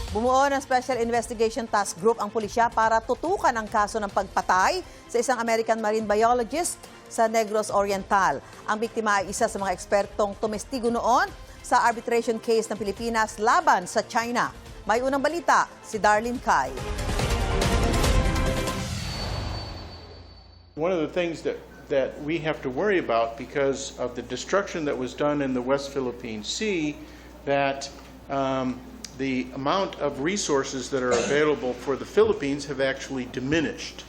Bumuo ng Special Investigation Task Group ang pulisya para tutukan ang kaso ng pagpatay sa isang American marine biologist sa Negros Oriental. Ang biktima ay isa sa mga ekspertong tumestigo noon sa arbitration case ng Pilipinas laban sa China. May unang balita, si Darlene Kai. One of the things that we have to worry about because of the destruction that was done in the West Philippine Sea, that the amount of resources that are available for the Philippines have actually diminished.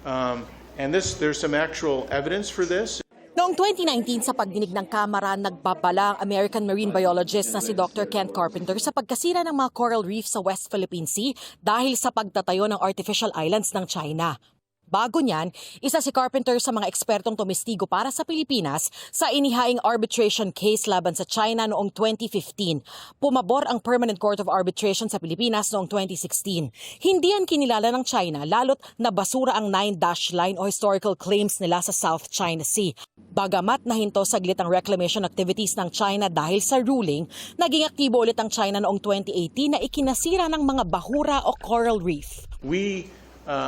And there's some actual evidence for this. Noong 2019 sa pagdinig ng Kamara, nagbabala ang American marine biologist na si Dr. Kent Carpenter sa pagkasira ng mga coral reef sa West Philippine Sea dahil sa pagtatayo ng artificial islands ng China. Bago niyan, isa si Carpenter sa mga ekspertong tumestigo para sa Pilipinas sa inihaing arbitration case laban sa China noong 2015. Pumabor ang Permanent Court of Arbitration sa Pilipinas noong 2016. Hindi yan kinilala ng China lalo't nabasura ang 9-dash line o historical claims nila sa South China Sea. Bagamat nahinto saglit ang reclamation activities ng China dahil sa ruling, naging aktibo ulit ang China noong 2018 na ikinasira ng mga bahura o coral reef. We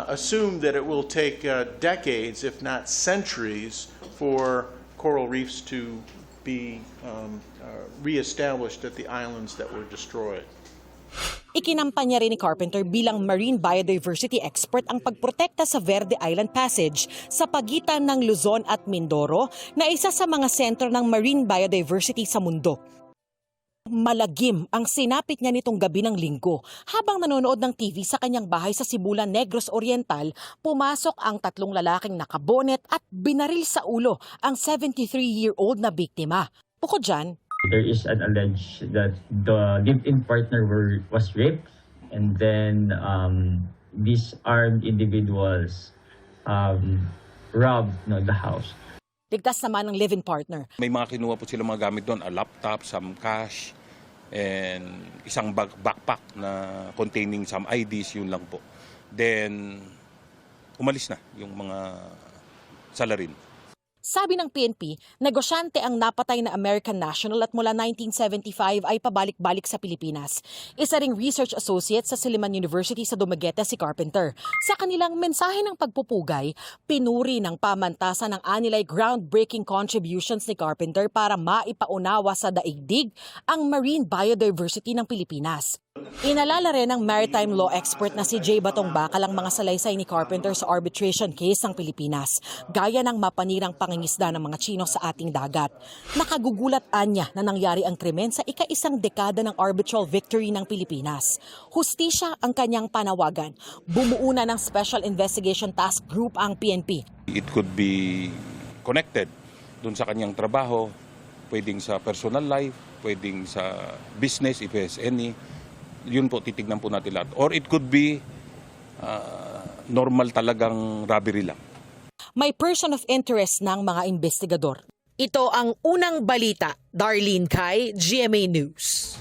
assume that it will take decades, if not centuries, for coral reefs to be reestablished at the islands that were destroyed. Ikinampanya rin ni Carpenter bilang marine biodiversity expert ang pagprotekta sa Verde Island Passage sa pagitan ng Luzon at Mindoro na isa sa mga sentro ng marine biodiversity sa mundo. Malagim ang sinapit niya nitong gabi ng Linggo. Habang nanonood ng TV sa kanyang bahay sa Sibulan, Negros Oriental, pumasok ang tatlong lalaking nakabonet at binaril sa ulo ang 73-year-old na biktima. Bukod dyan, there is an allege that the live-in partner was raped, and then these armed individuals robbed the house. ligtas naman ng live-in partner. May mga kinuha po sila mga gamit doon, a laptop, some cash, and isang backpack na containing some IDs, yun lang po. Then, umalis na yung mga salarin. Sabi ng PNP, negosyante ang napatay na American national at mula 1975 ay pabalik-balik sa Pilipinas. Isa ring research associate sa Silliman University sa Dumaguete si Carpenter. Sa kanilang mensahe ng pagpupugay, pinuri ng pamantasan ng anilay groundbreaking contributions ni Carpenter para maipaunawa sa daigdig ang marine biodiversity ng Pilipinas. Inalala rin ng maritime law expert na si Jay Batong Bakal ang mga salaysay ni Carpenter sa arbitration case ng Pilipinas, gaya ng mapanirang pangingisda ng mga Chino sa ating dagat. Nakagugulat anya na nangyari ang krimen sa ika-isang dekada ng arbitral victory ng Pilipinas. Hustisya ang kanyang panawagan. Bumuo na ng Special Investigation Task Group ang PNP. It could be connected dun sa kanyang trabaho, pwedeng sa personal life, pwedeng sa business if there's any. Yun po, titignan po natin lahat. Or it could be normal talagang robbery lang. May person of interest ng mga investigador. Ito ang unang balita. Darlene Kai, GMA News.